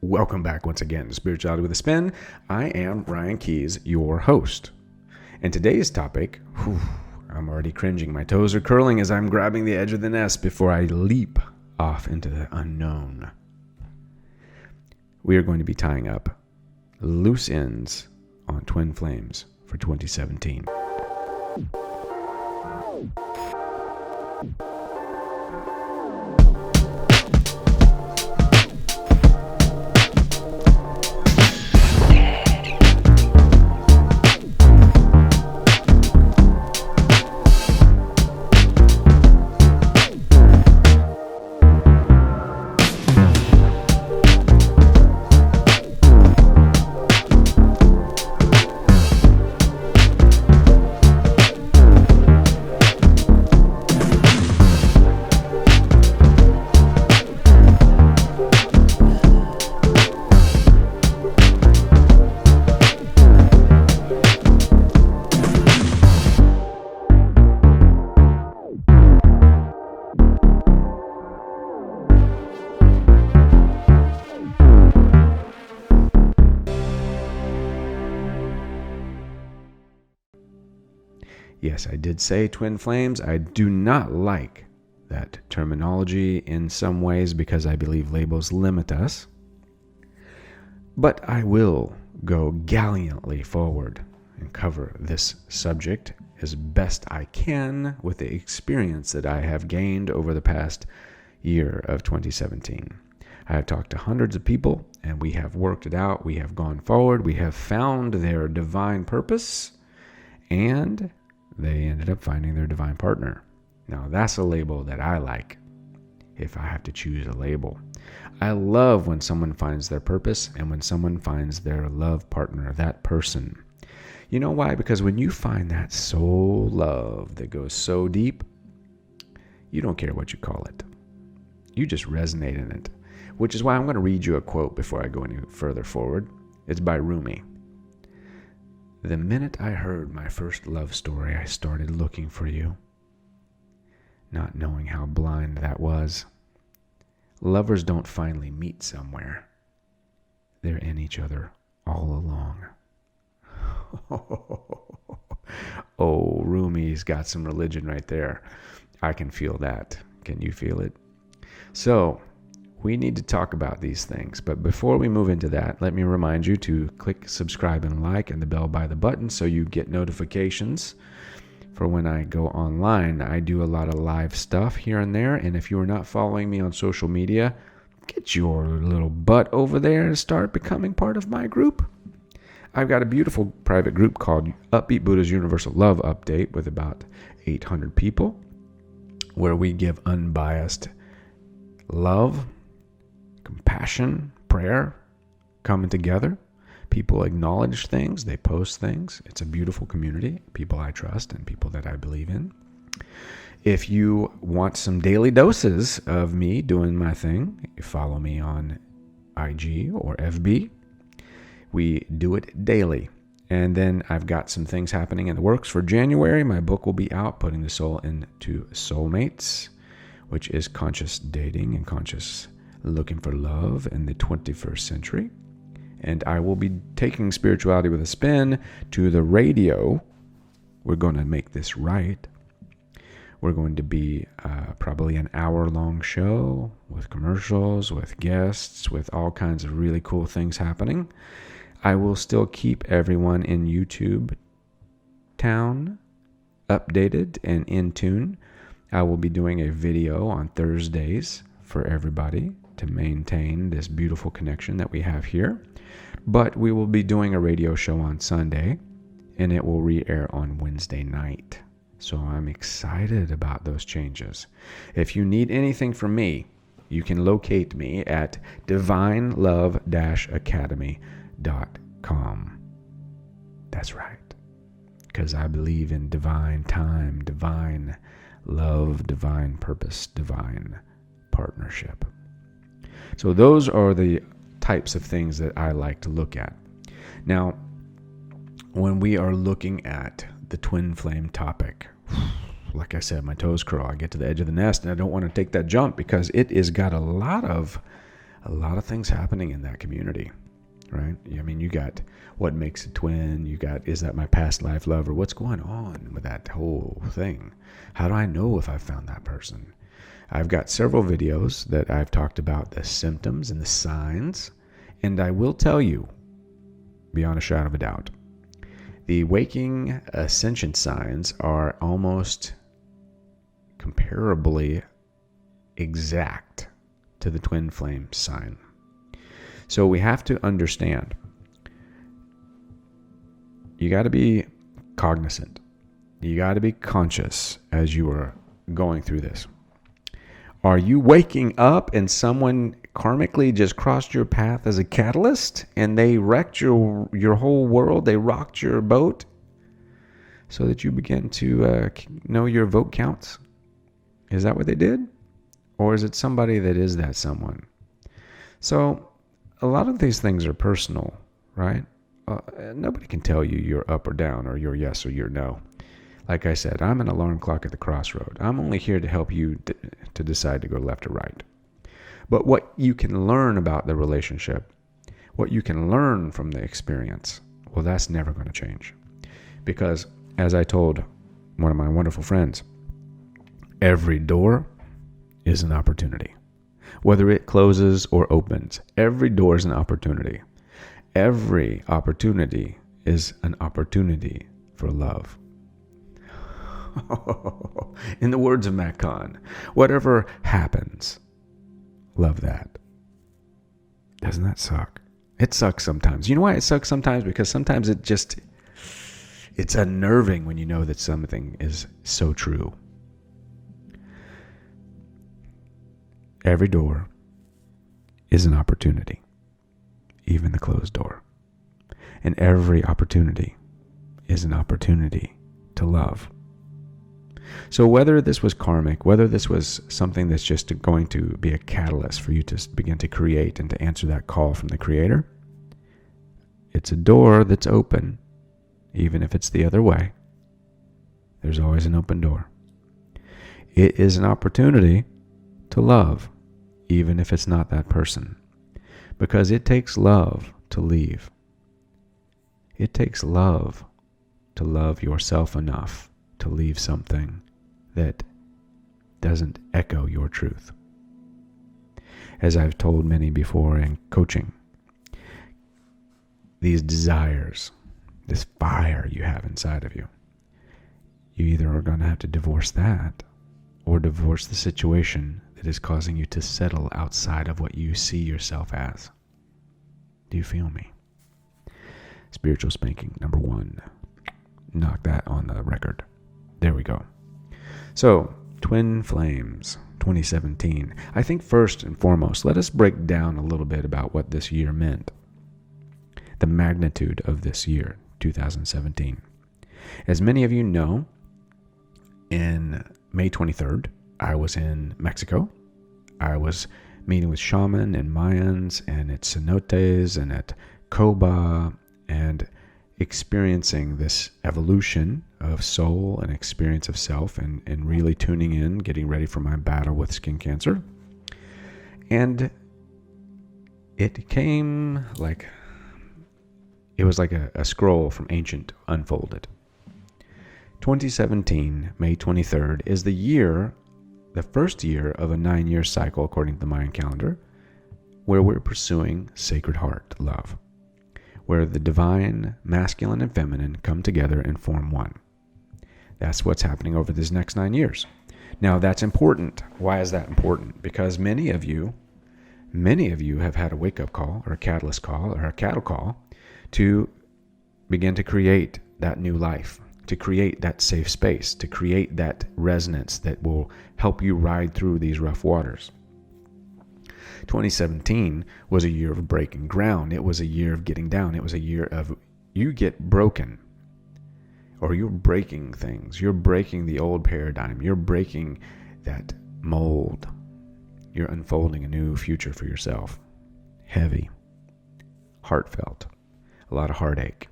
Welcome back once again to Spirituality with a Spin. I am Ryan Keys, your host. And today's topic, I'm already cringing. My toes are curling as I'm grabbing the edge of the nest before I leap off into the unknown. We are going to be tying up loose ends on twin flames for 2017. Yes, I did say twin flames. I do not like that terminology in some ways because I believe labels limit us. But I will go gallantly forward and cover this subject as best I can with the experience that I have gained over the past year of 2017. I have talked to hundreds of people and we have worked it out. We have gone forward. We have found their divine purpose and they ended up finding their divine partner. Now, that's a label that I like, if I have to choose a label. I love when someone finds their purpose and when someone finds their love partner, that person. You know why? Because when you find that soul love that goes so deep, you don't care what you call it. You just resonate in it, which is why I'm going to read you a quote before I go any further forward. It's by Rumi. The minute I heard my first love story, I started looking for you, not knowing how blind that was. Lovers don't finally meet somewhere. They're in each other all along. Oh, Rumi's got some religion right there. I can feel that. Can you feel it? So, we need to talk about these things, but before we move into that, let me remind you to click subscribe and like and the bell by the button so you get notifications for when I go online. I do a lot of live stuff here and there, and if you are not following me on social media, get your little butt over there and start becoming part of my group. I've got a beautiful private group called Upbeat Buddha's Universal Love Update with about 800 people, where we give unbiased love, compassion, prayer, coming together. People acknowledge things. They post things. It's a beautiful community. People I trust and people that I believe in. If you want some daily doses of me doing my thing, you follow me on IG or FB. We do it daily. And then I've got some things happening in the works for January. My book will be out, Putting the Soul into Soulmates, which is conscious dating and conscious looking for love in the 21st century. And I will be taking Spirituality with a Spin to the radio. We're going to make this right. We're going to be probably an hour-long show with commercials, with guests, with all kinds of really cool things happening. I will still keep everyone in YouTube town updated and in tune. I will be doing a video on Thursdays for everybody to maintain this beautiful connection that we have here. But we will be doing a radio show on Sunday, and it will re-air on Wednesday night. So I'm excited about those changes. If you need anything from me, you can locate me at divinelove-academy.com. That's right. Because I believe in divine time, divine love, divine purpose, divine partnership. So those are the types of things that I like to look at. Now, when we are looking at the twin flame topic, like I said, my toes curl. I get to the edge of the nest and I don't want to take that jump because it has got a lot of a lot of things happening in that community, right? I mean, you got what makes a twin, you got, is that my past life lover? What's going on with that whole thing? How do I know if I've found that person? I've got several videos that I've talked about the symptoms and the signs, and I will tell you, beyond a shadow of a doubt, the waking ascension signs are almost comparably exact to the twin flame sign. So we have to understand, you got to be cognizant. You got to be conscious as you are going through this. Are you waking up and someone karmically just crossed your path as a catalyst and they wrecked your whole world? They rocked your boat so that you begin to know your vote counts? Is that what they did? Or is it somebody that is that someone? So a lot of these things are personal, right? Nobody can tell you you're up or down or you're yes or you're no. Like I said, I'm an alarm clock at the crossroad. I'm only here to help you to decide to go left or right. But what you can learn about the relationship, what you can learn from the experience, well, that's never going to change. Because as I told one of my wonderful friends, every door is an opportunity. Whether it closes or opens, every door is an opportunity. Every opportunity is an opportunity for love. In the words of Matt Kahn, whatever happens, love that. Doesn't that suck? It sucks sometimes. You know why it sucks sometimes? Because sometimes it's unnerving when you know that something is so true. Every door is an opportunity, even the closed door. And every opportunity is an opportunity to love. So whether this was karmic, whether this was something that's just going to be a catalyst for you to begin to create and to answer that call from the Creator, it's a door that's open, even if it's the other way. There's always an open door. It is an opportunity to love, even if it's not that person. Because it takes love to leave. It takes love to love yourself enough to leave something that doesn't echo your truth. As I've told many before in coaching, these desires, this fire you have inside of you, you either are going to have to divorce that or divorce the situation that is causing you to settle outside of what you see yourself as. Do you feel me? Spiritual spanking number 1. Knock that on the record. There we go. So, Twin Flames 2017. I think first and foremost, let us break down a little bit about what this year meant. The magnitude of this year, 2017. As many of you know, in May 23rd, I was in Mexico. I was meeting with shaman and Mayans and at cenotes and at Coba and experiencing this evolution of soul and experience of self and really tuning in, getting ready for my battle with skin cancer. And it came like, it was like a scroll from ancient unfolded. 2017, May 23rd, is the first year of a 9-year cycle according to the Mayan calendar, where we're pursuing sacred heart love, where the divine, masculine and feminine come together and form one. That's what's happening over these next 9 years. Now that's important. Why is that important? Because many of you have had a wake-up call or a catalyst call or a cattle call to begin to create that new life, to create that safe space, to create that resonance that will help you ride through these rough waters. 2017 was a year of breaking ground. It was a year of getting down. It was a year of you get broken, or you're breaking things. You're breaking the old paradigm. You're breaking that mold. You're unfolding a new future for yourself. Heavy, heartfelt, a lot of heartache.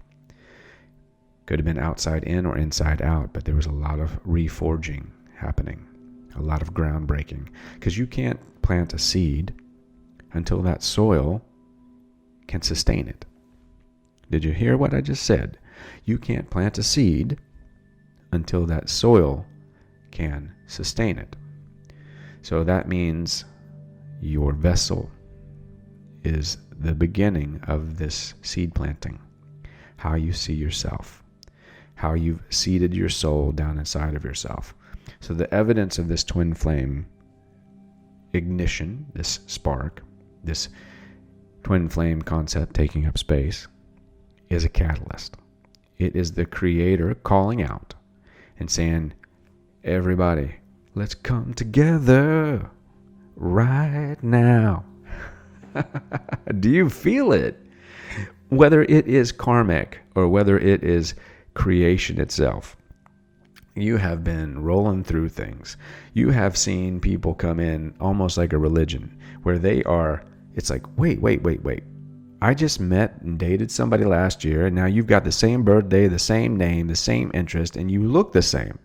Could have been outside in or inside out, but there was a lot of reforging happening, a lot of groundbreaking. Because you can't plant a seed until that soil can sustain it. Did you hear what I just said? You can't plant a seed until that soil can sustain it. So that means your vessel is the beginning of this seed planting. How you see yourself. How you've seeded your soul down inside of yourself. So the evidence of this twin flame ignition, this spark, this twin flame concept taking up space, is a catalyst. It is the creator calling out and saying, everybody, let's come together right now. Do you feel it? Whether it is karmic or whether it is creation itself, you have been rolling through things. You have seen people come in almost like a religion where they are, it's like, wait. I just met and dated somebody last year, and now you've got the same birthday, the same name, the same interest, and you look the same.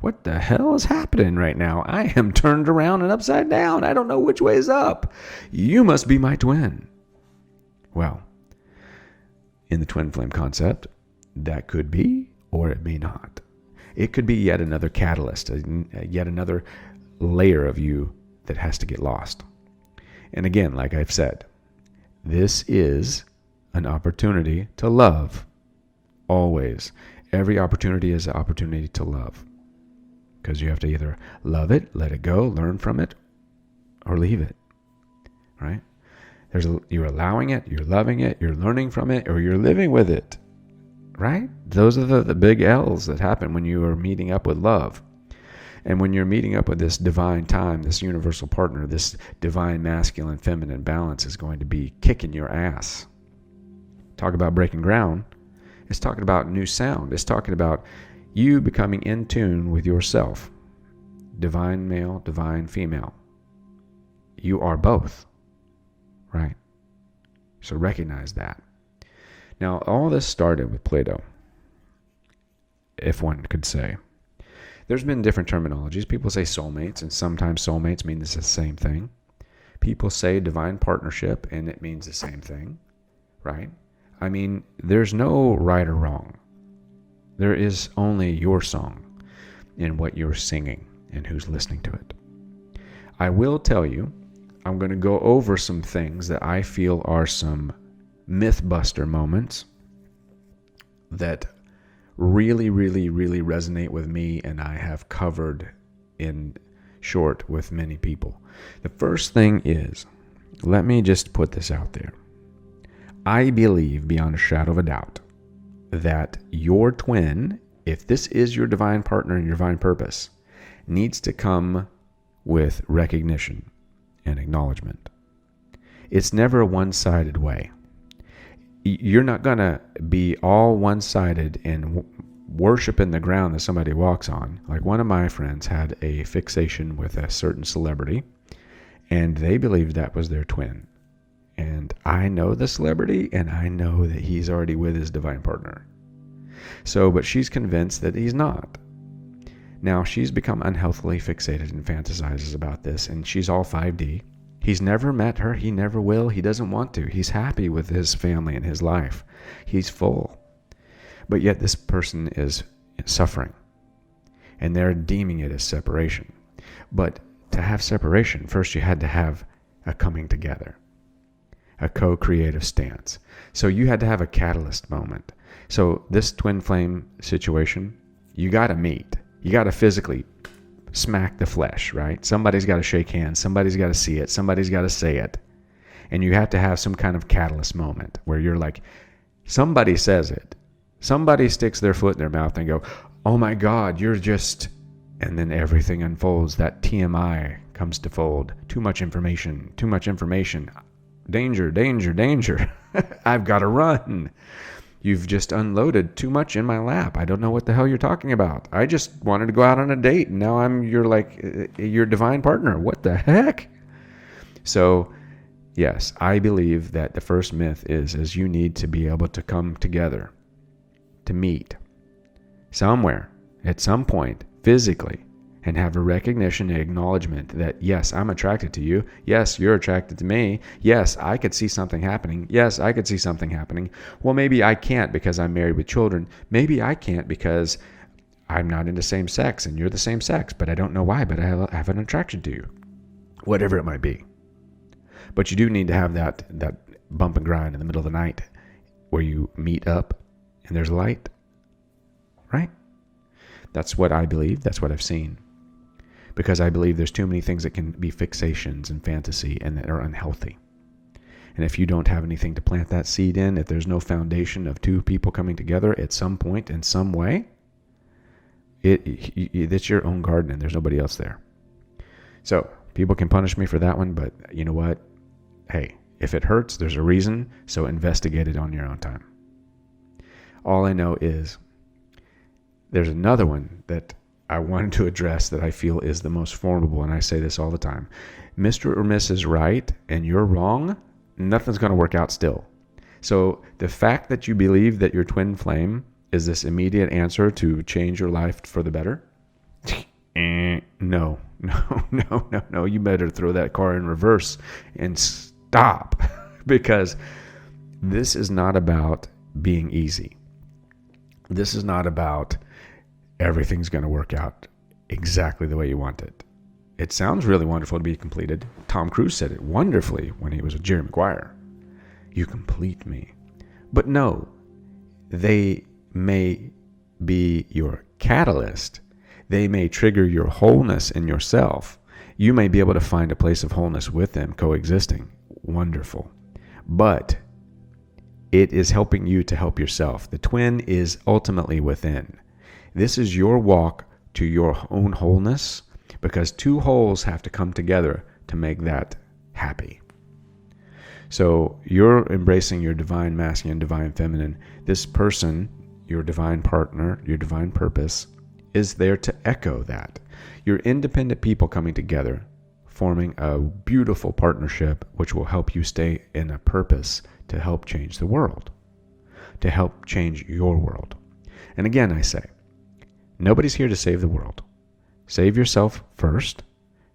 What the hell is happening right now? I am turned around and upside down. I don't know which way is up. You must be my twin. Well, in the twin flame concept, that could be, or it may not. It could be yet another catalyst, yet another layer of you that has to get lost. And again, like I've said, this is an opportunity to love. Always. Every opportunity is an opportunity to love. Because you have to either love it, let it go, learn from it, or leave it. Right? You're allowing it, you're loving it, you're learning from it, or you're living with it. Right? Those are the big L's that happen when you are meeting up with love. And when you're meeting up with this divine time, this universal partner, this divine masculine feminine balance is going to be kicking your ass. Talk about breaking ground. It's talking about new sound. It's talking about you becoming in tune with yourself. Divine male, divine female. You are both. Right? So recognize that. Now, all this started with Plato, if one could say. There's been different terminologies. People say soulmates, and sometimes soulmates mean the same thing. People say divine partnership, and it means the same thing, right? I mean, there's no right or wrong. There is only your song and what you're singing and who's listening to it. I will tell you, I'm going to go over some things that I feel are some Mythbuster moments that really resonate with me, and I have covered in short with many people. The first thing is, let me just put this out there. I believe beyond a shadow of a doubt that your twin, if this is your divine partner and your divine purpose, needs to come with recognition and acknowledgement. It's never a one-sided way. You're not going to be all one-sided and worshiping the ground that somebody walks on. Like one of my friends had a fixation with a certain celebrity, and they believed that was their twin. And I know the celebrity, and I know that he's already with his divine partner. So, but she's convinced that he's not. Now, she's become unhealthily fixated and fantasizes about this, and she's all 5D. He's never met her. He never will. He doesn't want to. He's happy with his family and his life. He's full. But yet this person is suffering. And they're deeming it as separation. But to have separation, first you had to have a coming together. A co-creative stance. So you had to have a catalyst moment. So this twin flame situation, you got to meet. You got to physically smack the flesh, right? Somebody's got to shake hands. Somebody's got to see it. Somebody's got to say it. And you have to have some kind of catalyst moment where you're like, somebody says it. Somebody sticks their foot in their mouth and go, oh my God, you're just... And then everything unfolds. That TMI comes to fold. Too much information. Too much information. Danger, danger, danger. I've got to run. You've just unloaded too much in my lap. I don't know what the hell you're talking about. I just wanted to go out on a date, and now your divine partner. What the heck? So, yes, I believe that the first myth is you need to be able to come together, to meet somewhere, at some point, physically, and have a recognition and acknowledgement that, yes, I'm attracted to you. Yes, you're attracted to me. Yes, I could see something happening. Yes, I could see something happening. Well, maybe I can't because I'm married with children. Maybe I can't because I'm not into same sex and you're the same sex, but I don't know why, but I have an attraction to you. Whatever it might be. But you do need to have that bump and grind in the middle of the night where you meet up and there's light, right? That's what I believe. That's what I've seen. Because I believe there's too many things that can be fixations and fantasy and that are unhealthy. And if you don't have anything to plant that seed in, if there's no foundation of two people coming together at some point in some way, it's your own garden and there's nobody else there. So people can punish me for that one, but you know what? Hey, if it hurts, there's a reason, so investigate it on your own time. All I know is there's another one that I wanted to address that I feel is the most formidable, and I say this all the time. Mr. or Mrs. Right and you're wrong, nothing's going to work out still. So the fact that you believe that your twin flame is this immediate answer to change your life for the better? No. You better throw that car in reverse and stop, because this is not about being easy. This is not about everything's going to work out exactly the way you want it. It sounds really wonderful to be completed. Tom Cruise said it wonderfully when he was with Jerry Maguire. You complete me. But no, they may be your catalyst. They may trigger your wholeness in yourself. You may be able to find a place of wholeness with them coexisting. Wonderful. But it is helping you to help yourself. The twin is ultimately within. This is your walk to your own wholeness, because two wholes have to come together to make that happy. So you're embracing your divine masculine, divine feminine. This person, your divine partner, your divine purpose, is there to echo that. You're independent people coming together, forming a beautiful partnership which will help you stay in a purpose to help change the world, to help change your world. And again, I say, nobody's here to save the world. Save yourself first.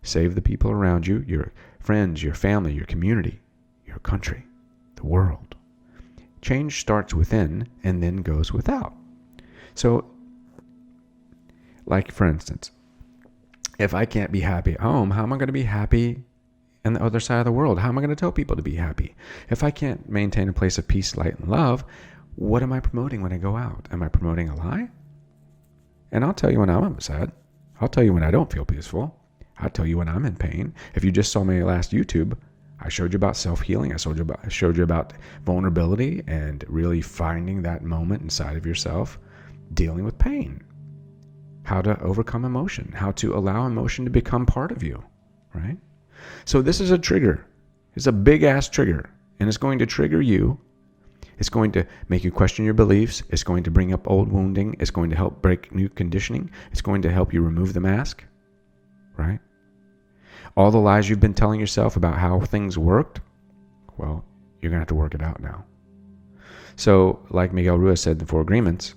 Save the people around you, your friends, your family, your community, your country, the world. Change starts within and then goes without. So, like for instance, if I can't be happy at home, how am I going to be happy on the other side of the world? How am I going to tell people to be happy? If I can't maintain a place of peace, light, and love, what am I promoting when I go out? Am I promoting a lie? And I'll tell you when I'm sad. I'll tell you when I don't feel peaceful. I'll tell you when I'm in pain. If you just saw my last YouTube, I showed you about self-healing. I showed you about vulnerability and really finding that moment inside of yourself, dealing with pain, how to overcome emotion, how to allow emotion to become part of you, right? So this is a trigger. It's a big-ass trigger, and it's going to trigger you. It's going to make you question your beliefs. It's going to bring up old wounding. It's going to help break new conditioning. It's going to help you remove the mask, right? All the lies you've been telling yourself about how things worked, well, you're going to have to work it out now. So, like Miguel Ruiz said in the Four Agreements,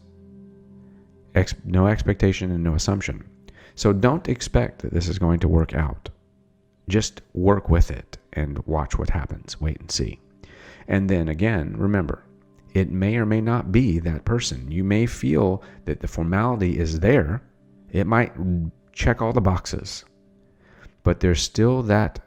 no expectation and no assumption. So don't expect that this is going to work out. Just work with it and watch what happens. Wait and see. And then again, remember, it may or may not be that person. You may feel that the formality is there. It might check all the boxes. But there's still that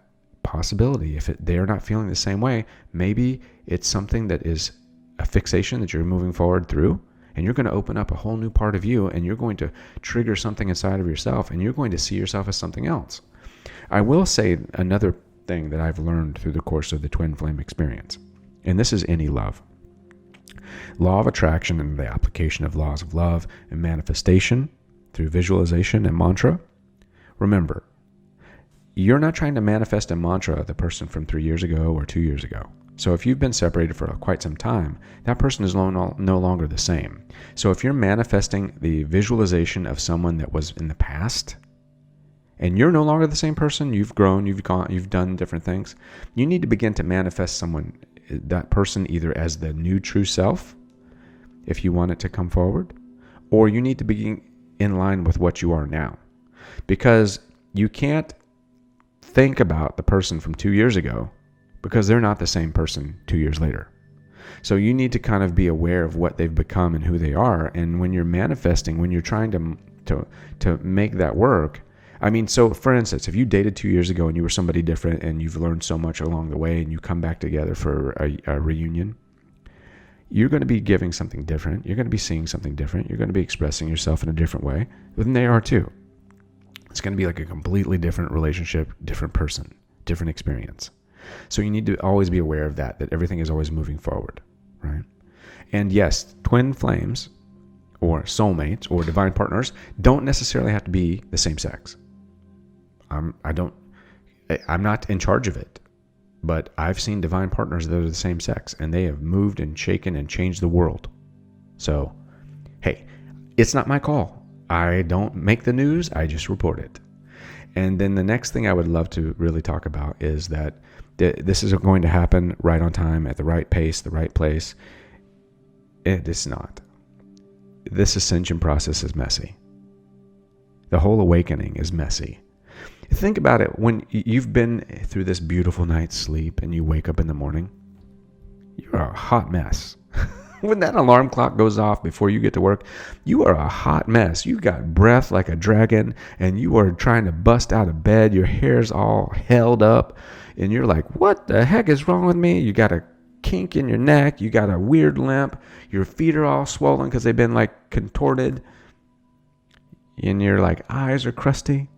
possibility. If they're not feeling the same way, maybe it's something that is a fixation that you're moving forward through, and you're going to open up a whole new part of you, and you're going to trigger something inside of yourself, and you're going to see yourself as something else. I will say another thing that I've learned through the course of the twin flame experience, and this is any love. Law of attraction and the application of laws of love and manifestation through visualization and mantra. Remember, you're not trying to manifest a mantra of the person from 3 years ago or 2 years ago. So if you've been separated for quite some time, that person is no longer the same. So if you're manifesting the visualization of someone that was in the past, and you're no longer the same person, you've grown, you've done different things, you need to begin to manifest that person either as the new true self, if you want it to come forward, or you need to be in line with what you are now. because you can't think about the person from 2 years ago because they're not the same person 2 years later. So you need to kind of be aware of what they've become and who they are. And when you're manifesting, when you're trying to make that work, I mean, so for instance, if you dated 2 years ago and you were somebody different and you've learned so much along the way and you come back together for a reunion, you're going to be giving something different. You're going to be seeing something different. You're going to be expressing yourself in a different way. But then they are too. It's going to be like a completely different relationship, different person, different experience. So you need to always be aware of that everything is always moving forward, right? And yes, twin flames or soulmates or divine partners don't necessarily have to be the same sex. I'm not in charge of it, but I've seen divine partners that are the same sex and they have moved and shaken and changed the world. So, hey, it's not my call. I don't make the news. I just report it. And then the next thing I would love to really talk about is that this is going to happen right on time, at the right pace, the right place. It is not. This ascension process is messy. The whole awakening is messy. Think about it. When you've been through this beautiful night's sleep and you wake up in the morning, you're a hot mess. When that alarm clock goes off before you get to work, you are a hot mess. You got breath like a dragon and you are trying to bust out of bed. Your hair's all held up and you're like, what the heck is wrong with me? You got a kink in your neck. You got a weird limp. Your feet are all swollen because they've been like contorted. And your like eyes are crusty.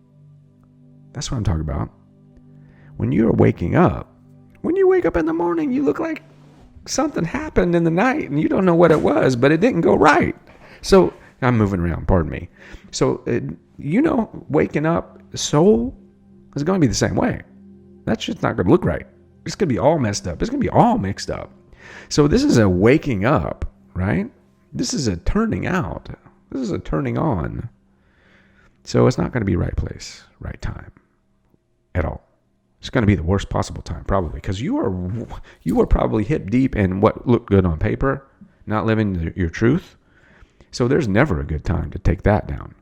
That's what I'm talking about. When you're waking up, when you wake up in the morning, you look like something happened in the night and you don't know what it was, but it didn't go right. So I'm moving around, pardon me. So, waking up, soul is going to be the same way. That's just not going to look right. It's going to be all messed up. It's going to be all mixed up. So this is a waking up, right? This is a turning out. This is a turning on. So it's not going to be right place, right time at all. It's going to be the worst possible time, probably, because you are probably hip deep in what looked good on paper, not living your truth. So there's never a good time to take that down.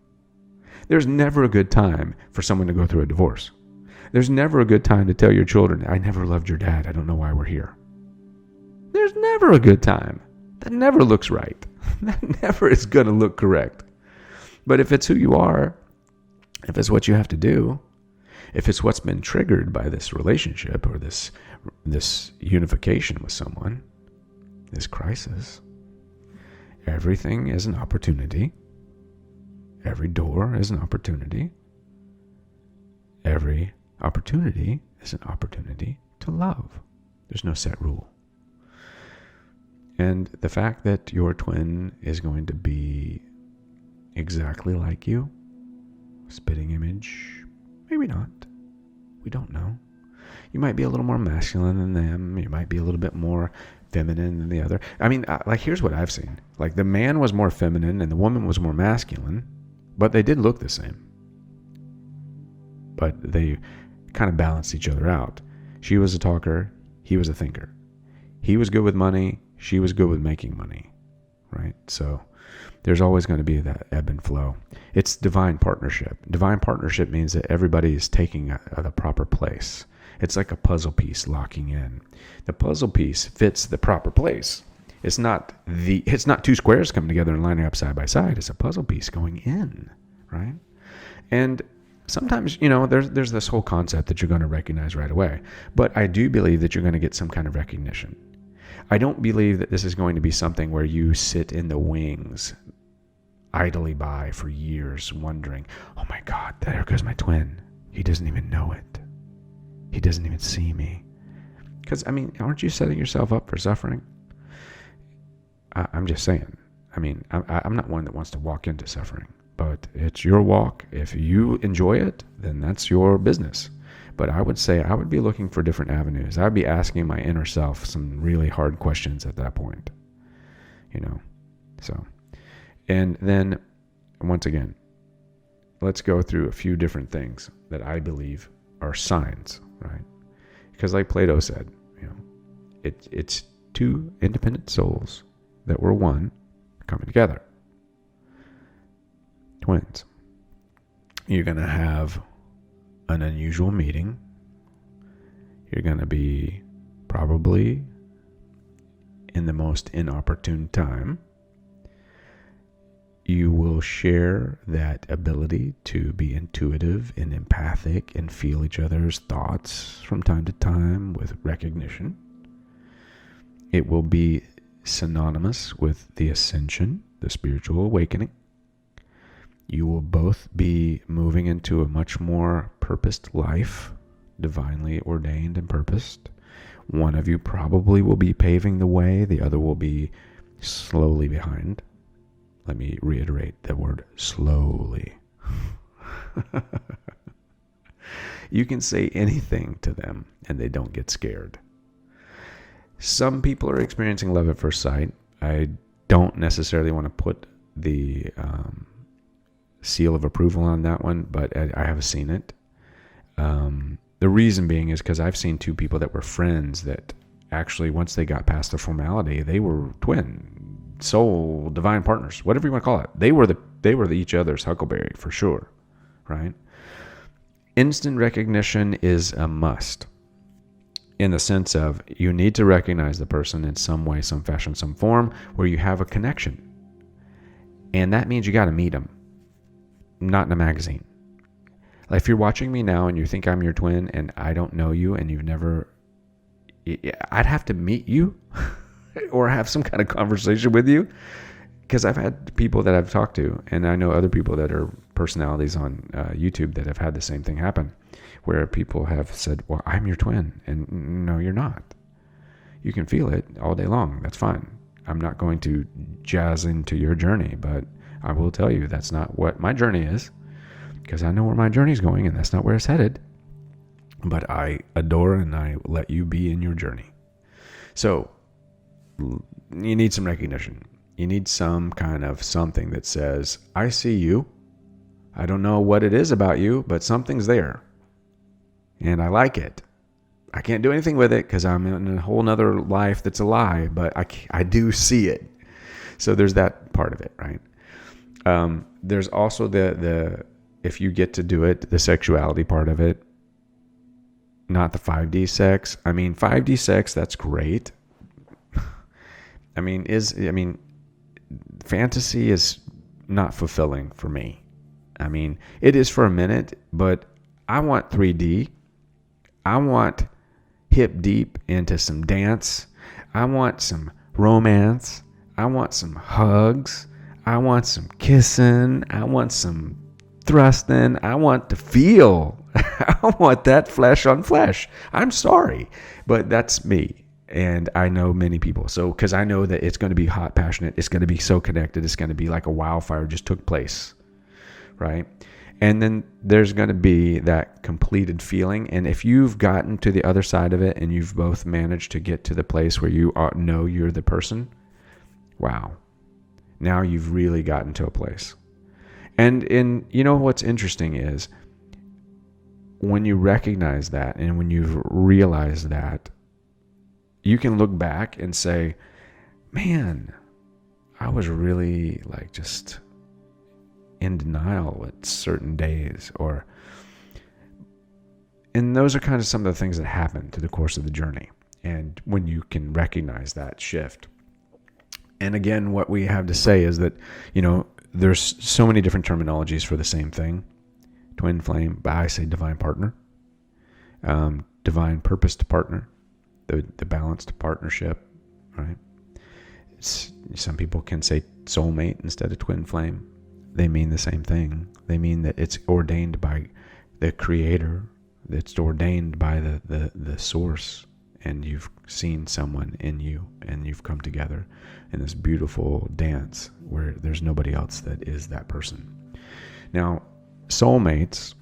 There's never a good time for someone to go through a divorce. There's never a good time to tell your children, I never loved your dad. I don't know why we're here. There's never a good time. That never looks right. That never is going to look correct. But if it's who you are, if it's what you have to do, if it's what's been triggered by this relationship or this unification with someone, this crisis, everything is an opportunity. Every door is an opportunity. Every opportunity is an opportunity to love. There's no set rule. And the fact that your twin is going to be exactly like you, spitting image, maybe not. We don't know. You might be a little more masculine than them. You might be a little bit more feminine than the other. I mean, like, here's what I've seen. Like, the man was more feminine and the woman was more masculine, but they did look the same. But they kind of balanced each other out. She was a talker. He was a thinker. He was good with money. She was good with making money, right? So there's always going to be that ebb and flow. It's divine partnership. Divine partnership means that everybody is taking the proper place. It's like a puzzle piece locking in. The puzzle piece fits the proper place. It's not two squares coming together and lining up side by side. It's a puzzle piece going in, right? And sometimes, there's this whole concept that you're going to recognize right away. But I do believe that you're going to get some kind of recognition. I don't believe that this is going to be something where you sit in the wings idly by for years wondering, oh my God, there goes my twin. He doesn't even know it. He doesn't even see me. Because, aren't you setting yourself up for suffering? I'm just saying. I'm not one that wants to walk into suffering, but it's your walk. If you enjoy it, then that's your business. But I would say I would be looking for different avenues. I'd be asking my inner self some really hard questions at that point. So. And then, once again, let's go through a few different things that I believe are signs, right? Because like Plato said, it's two independent souls that were one coming together. Twins. You're going to have an unusual meeting. You're going to be probably in the most inopportune time. You will share that ability to be intuitive and empathic and feel each other's thoughts from time to time with recognition. It will be synonymous with the Ascension, the spiritual awakening. You will both be moving into a much more purposed life, divinely ordained and purposed. One of you probably will be paving the way. The other will be slowly behind. Let me reiterate the word slowly. You can say anything to them and they don't get scared. Some people are experiencing love at first sight. I don't necessarily want to put the seal of approval on that one, but I have seen it. The reason being is because I've seen two people that were friends that actually, once they got past the formality, they were twin, soul, divine partners, whatever you want to call it. They were each other's huckleberry for sure, right? Instant recognition is a must, in the sense of you need to recognize the person in some way, some fashion, some form where you have a connection. And that means you got to meet them, not in a magazine. Like if you're watching me now and you think I'm your twin and I don't know you and you've never, I'd have to meet you or have some kind of conversation with you, because I've had people that I've talked to, and I know other people that are personalities on YouTube that have had the same thing happen, where people have said, well, I'm your twin. And no, you're not. You can feel it all day long. That's fine. I'm not going to jazz into your journey, but I will tell you that's not what my journey is, because I know where my journey is going and that's not where it's headed. But I adore and I let you be in your journey. So you need some recognition. You need some kind of something that says, I see you. I don't know what it is about you, but something's there. And I like it. I can't do anything with it because I'm in a whole nother life that's a lie, but I do see it. So there's that part of it, right? There's also the if you get to do it, the sexuality part of it, not the 5D sex. I mean, 5D sex, that's great. Fantasy is not fulfilling for me. I mean, it is for a minute, but I want 3D. I want hip deep into some dance. I want some romance. I want some hugs. I want some kissing. I want some thrusting. I want to feel. I want that flesh on flesh. I'm sorry, but that's me. And I know many people. So, because I know that it's going to be hot, passionate. It's going to be so connected. It's going to be like a wildfire just took place, right? And then there's going to be that completed feeling. And if you've gotten to the other side of it and you've both managed to get to the place where you know you're the person, wow. Now you've really gotten to a place. And you know what's interesting is when you recognize that and when you've realized that, you can look back and say, man, I was really like just in denial at certain days, and those are kind of some of the things that happen through the course of the journey. And when you can recognize that shift. And again, what we have to say is that, there's so many different terminologies for the same thing. Twin flame, but I say divine partner, divine purposed partner, the balanced partnership, right? Some people can say soulmate instead of twin flame. They mean the same thing. They mean that it's ordained by the creator. It's ordained by the source. And you've seen someone in you and you've come together in this beautiful dance where there's nobody else that is that person. Now, soulmates,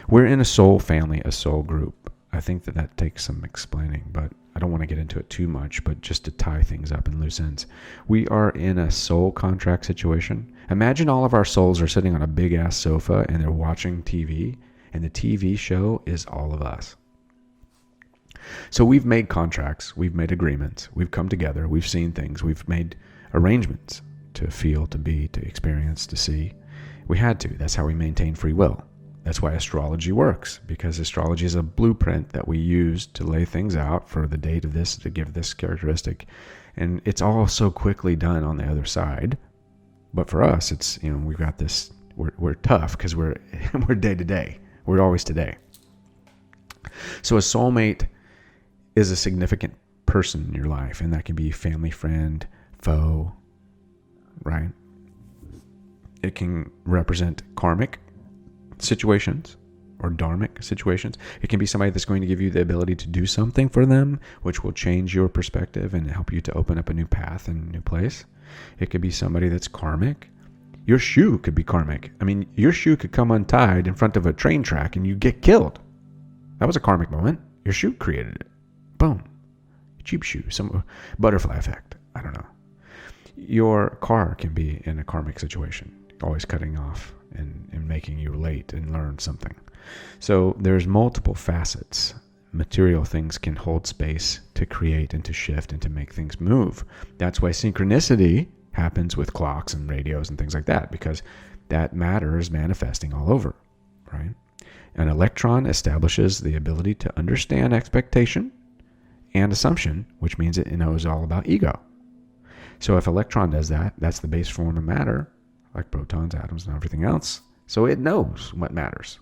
we're in a soul family, a soul group. I think that takes some explaining, but I don't want to get into it too much, but just to tie things up in loose ends. We are in a soul contract situation. Imagine all of our souls are sitting on a big ass sofa and they're watching TV, and the TV show is all of us. So we've made contracts, we've made agreements, we've come together, we've seen things, we've made arrangements to feel, to be, to experience, to see. We had to. That's how we maintain free will. That's why astrology works, because astrology is a blueprint that we use to lay things out for the date of this, to give this characteristic. And it's all so quickly done on the other side. But for us, it's, we've got this, we're tough because we're day to day. We're always today. So a soulmate is a significant person in your life, and that can be family, friend, foe, right? It can represent karmic situations or dharmic situations. It can be somebody that's going to give you the ability to do something for them, which will change your perspective and help you to open up a new path and a new place. It could be somebody that's karmic. Your shoe could be karmic. I mean, your shoe could come untied in front of a train track and you get killed. That was a karmic moment. Your shoe created it. Boom. Cheap shoe. Some butterfly effect. I don't know. Your car can be in a karmic situation, always cutting off and making you late and learn something. So there's multiple facets. Material things can hold space to create and to shift and to make things move. That's why synchronicity happens with clocks and radios and things like that, because that matter is manifesting all over, right? An electron establishes the ability to understand expectation and assumption, which means it knows all about ego. So if electron does that, that's the base form of matter, like protons, atoms, and everything else. So it knows what matters.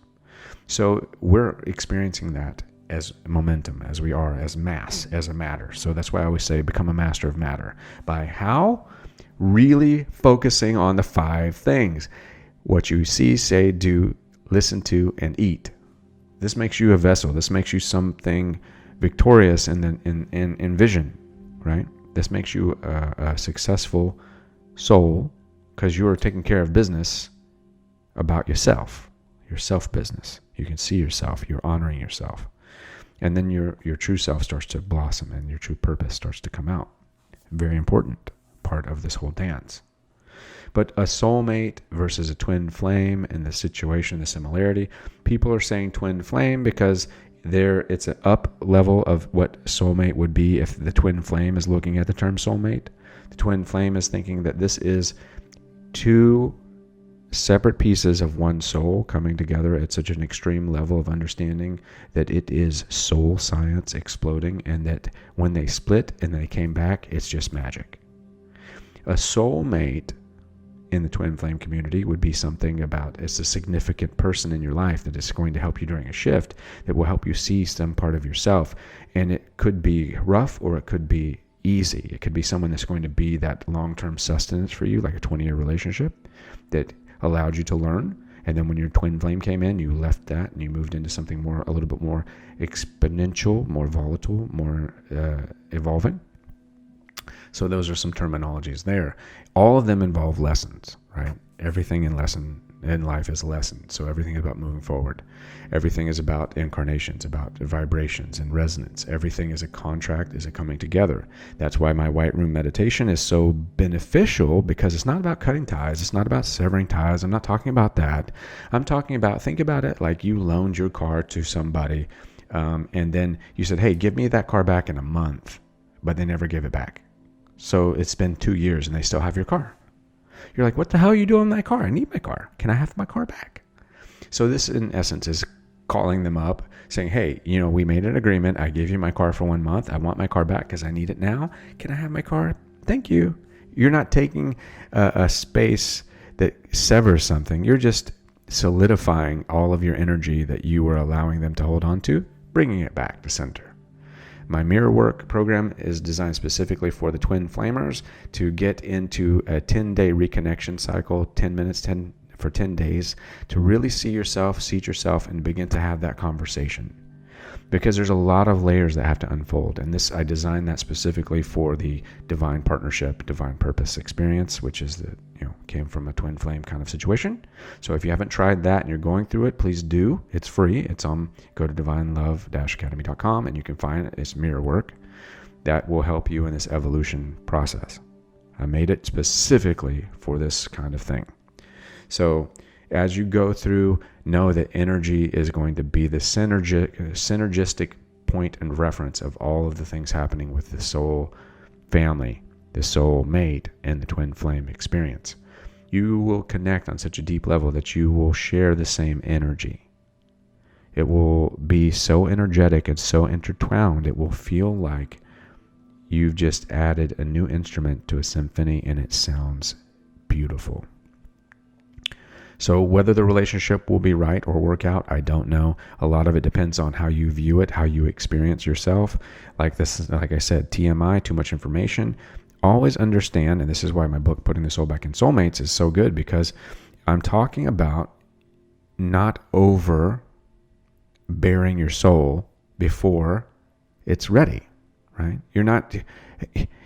So we're experiencing that as momentum, as we are, as mass, as a matter. So that's why I always say become a master of matter. By how? Really focusing on the 5 things. What you see, say, do, listen to, and eat. This makes you a vessel. This makes you something victorious in vision, right? This makes you a successful soul because you are taking care of business about yourself, your self business. You can see yourself. You're honoring yourself. And then your true self starts to blossom and your true purpose starts to come out. Very important part of this whole dance. But a soulmate versus a twin flame in the situation, the similarity, people are saying twin flame because it's an up level of what soulmate would be if the twin flame is looking at the term soulmate. The twin flame is thinking that this is 2 separate pieces of one soul coming together at such an extreme level of understanding that it is soul science exploding, and that when they split and they came back, it's just magic. A soulmate in the twin flame community would be something about, it's a significant person in your life that is going to help you during a shift, that will help you see some part of yourself. And it could be rough or it could be easy. It could be someone that's going to be that long-term sustenance for you, like a 20-year relationship that allowed you to learn. And then when your twin flame came in, you left that and you moved into something more, a little bit more exponential, more volatile, more evolving. So those are some terminologies there. All of them involve lessons, right? Everything in life is a lesson. So everything is about moving forward. Everything is about incarnations, about vibrations and resonance. Everything is a contract, is a coming together. That's why my white room meditation is so beneficial, because it's not about cutting ties. It's not about severing ties. I'm not talking about that. I'm talking about, think about it like you loaned your car to somebody, and then you said, hey, give me that car back in a month, but they never gave it back. So it's been 2 years and they still have your car. You're like, what the hell are you doing with my car? I need my car. Can I have my car back? So this, in essence, is calling them up, saying, hey, we made an agreement. I gave you my car for 1 month. I want my car back because I need it now. Can I have my car? Thank you. You're not taking a space that severs something. You're just solidifying all of your energy that you were allowing them to hold on to, bringing it back to center. My mirror work program is designed specifically for the twin flamers to get into a 10-day reconnection cycle, 10 minutes, for 10 days, to really see yourself, seat yourself, and begin to have that conversation. Because there's a lot of layers that have to unfold. And I designed that specifically for the divine partnership, divine purpose experience, which is came from a twin flame kind of situation. So if you haven't tried that and you're going through it, please do. It's free. It's go to divinelove-academy.com and you can find it. It's mirror work that will help you in this evolution process. I made it specifically for this kind of thing. So as you go through, know that energy is going to be the synergistic point and reference of all of the things happening with the soul family, the soul mate, and the twin flame experience. you will connect on such a deep level that you will share the same energy. It will be so energetic and so intertwined, it will feel like you've just added a new instrument to a symphony and it sounds beautiful. So whether the relationship will be right or work out, I don't know. A lot of it depends on how you view it, how you experience yourself. Like I said, TMI, too much information. Always understand, and this is why my book, Putting the Soul Back in Soulmates, is so good, because I'm talking about not over bearing your soul before it's ready, right? You're not,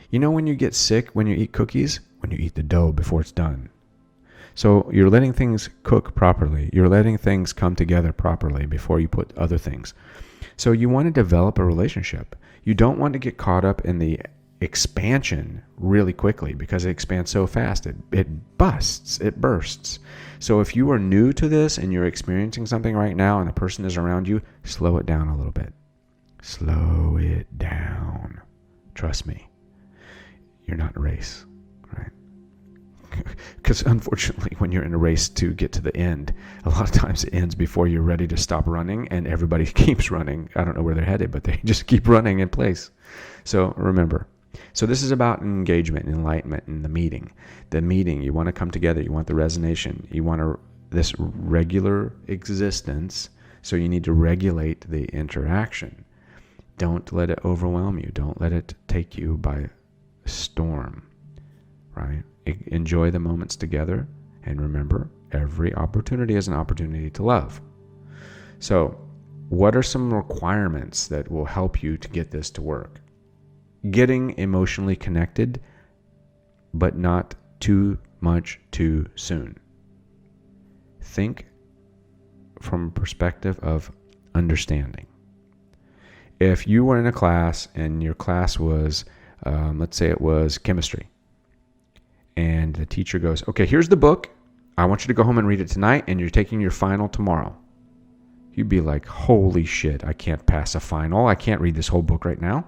when you get sick, when you eat cookies, when you eat the dough before it's done. So you're letting things cook properly. You're letting things come together properly before you put other things. So you want to develop a relationship. You don't want to get caught up in the expansion really quickly, because it expands so fast. It bursts. So if you are new to this and you're experiencing something right now and the person is around you, slow it down a little bit. Slow it down. Trust me. You're not in a race, right? Because unfortunately, when you're in a race to get to the end, a lot of times it ends before you're ready to stop running, and everybody keeps running. I don't know where they're headed, but they just keep running in place. So remember. So this is about engagement, enlightenment, and the meeting. The meeting, you want to come together. You want the resonation. You want this regular existence. So you need to regulate the interaction. Don't let it overwhelm you. Don't let it take you by storm, right? Enjoy the moments together, and remember, every opportunity is an opportunity to love. So what are some requirements that will help you to get this to work? Getting emotionally connected, but not too much too soon. Think from a perspective of understanding. If you were in a class and your class was, let's say it was chemistry, and the teacher goes, okay, here's the book. I want you to go home and read it tonight, and you're taking your final tomorrow. You'd be like, holy shit, I can't pass a final. I can't read this whole book right now.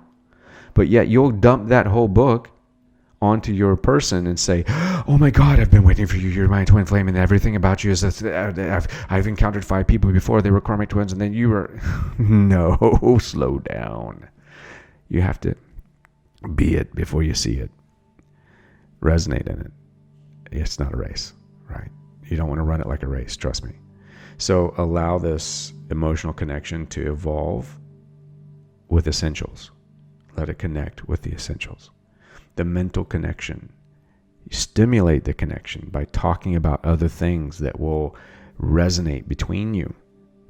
But yet you'll dump that whole book onto your person and say, oh my God, I've been waiting for you. You're my twin flame, and everything about you is that I've encountered 5 people before. They were karmic twins, and then you were... No, slow down. You have to be it before you see it. Resonate in it. It's not a race, right? You don't want to run it like a race, trust me. So allow this emotional connection to evolve with essentials. Let it connect with the essentials. The mental connection. You stimulate the connection by talking about other things that will resonate between you.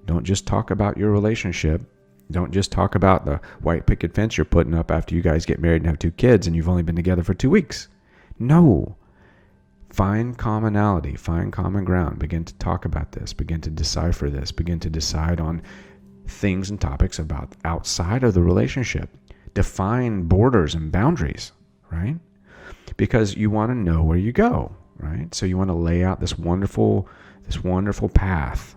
Don't just talk about your relationship. Don't just talk about the white picket fence you're putting up after you guys get married and have 2 kids and you've only been together for 2 weeks. No. Find commonality. Find common ground. Begin to talk about this. Begin to decipher this. Begin to decide on things and topics about outside of the relationship. Define borders and boundaries, right? Because you want to know where you go, right? So you want to lay out this wonderful path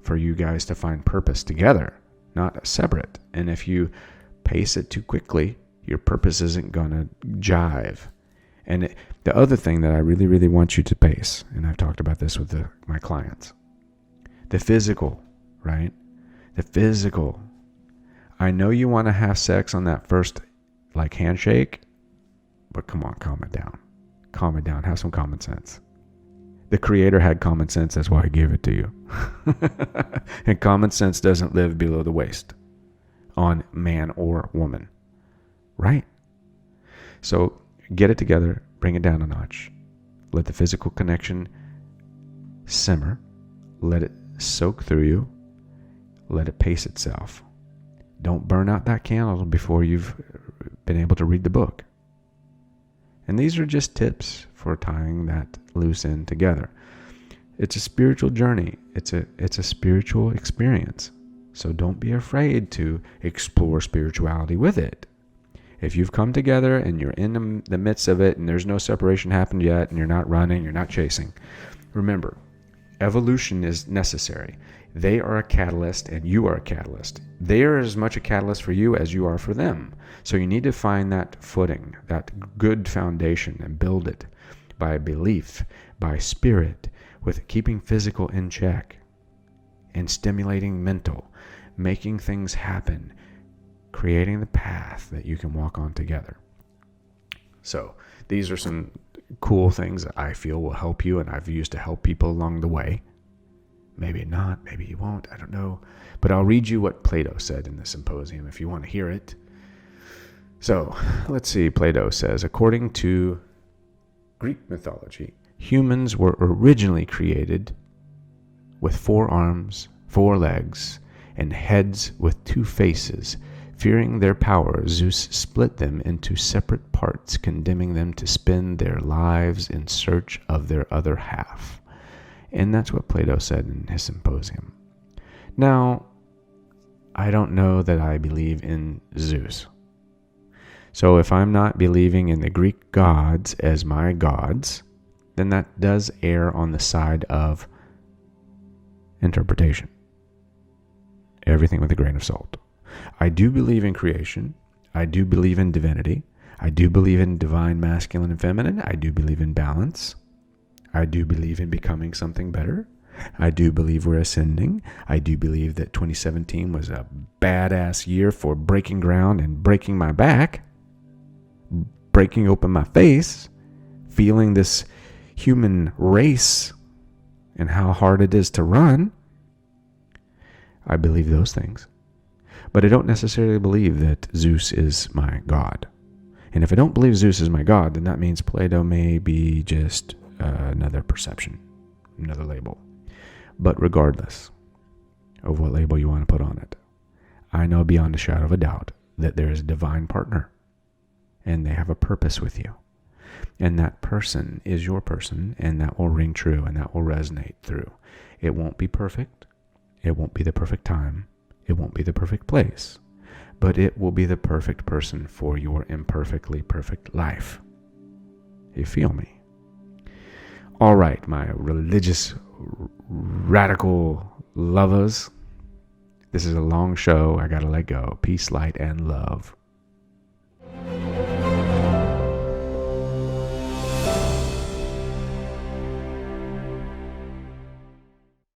for you guys to find purpose together, not separate. And if you pace it too quickly, your purpose isn't going to jive. And the other thing that I really, really want you to pace, and I've talked about this with my clients, the physical, right? The physical. I know you want to have sex on that first handshake, but come on, calm it down. Calm it down. Have some common sense. The Creator had common sense. That's why He gave it to you. And common sense doesn't live below the waist on man or woman, right? So get it together. Bring it down a notch. Let the physical connection simmer. Let it soak through you. Let it pace itself. Don't burn out that candle before you've been able to read the book. And these are just tips for tying that loose end together. It's a spiritual journey. It's a spiritual experience. So don't be afraid to explore spirituality with it. If you've come together and you're in the midst of it and there's no separation happened yet and you're not running, you're not chasing, remember, evolution is necessary. They are a catalyst and you are a catalyst. They are as much a catalyst for you as you are for them. So you need to find that footing, that good foundation, and build it by belief, by spirit, with keeping physical in check and stimulating mental, making things happen, creating the path that you can walk on together. So these are some cool things that I feel will help you, and I've used to help people along the way. Maybe not, maybe you won't, I don't know. But I'll read you what Plato said in the symposium if you want to hear it. So let's see, Plato says, according to Greek mythology, humans were originally created with 4 arms, 4 legs, and heads with 2 faces. Fearing their power, Zeus split them into separate parts, condemning them to spend their lives in search of their other half. And that's what Plato said in his symposium. Now, I don't know that I believe in Zeus. So if I'm not believing in the Greek gods as my gods, then that does err on the side of interpretation. Everything with a grain of salt. I do believe in creation. I do believe in divinity. I do believe in divine masculine and feminine. I do believe in balance. I do believe in becoming something better. I do believe we're ascending. I do believe that 2017 was a badass year for breaking ground and breaking my back, breaking open my face, feeling this human race and how hard it is to run. I believe those things. But I don't necessarily believe that Zeus is my god. And if I don't believe Zeus is my god, then that means Plato may be just another perception, another label. But regardless of what label you want to put on it, I know beyond a shadow of a doubt that there is a divine partner and they have a purpose with you. And that person is your person, and that will ring true and that will resonate through. It won't be perfect. It won't be the perfect time. It won't be the perfect place. But it will be the perfect person for your imperfectly perfect life. You feel me? All right, my religious, radical lovers. This is a long show. I got to let go. Peace, light, and love.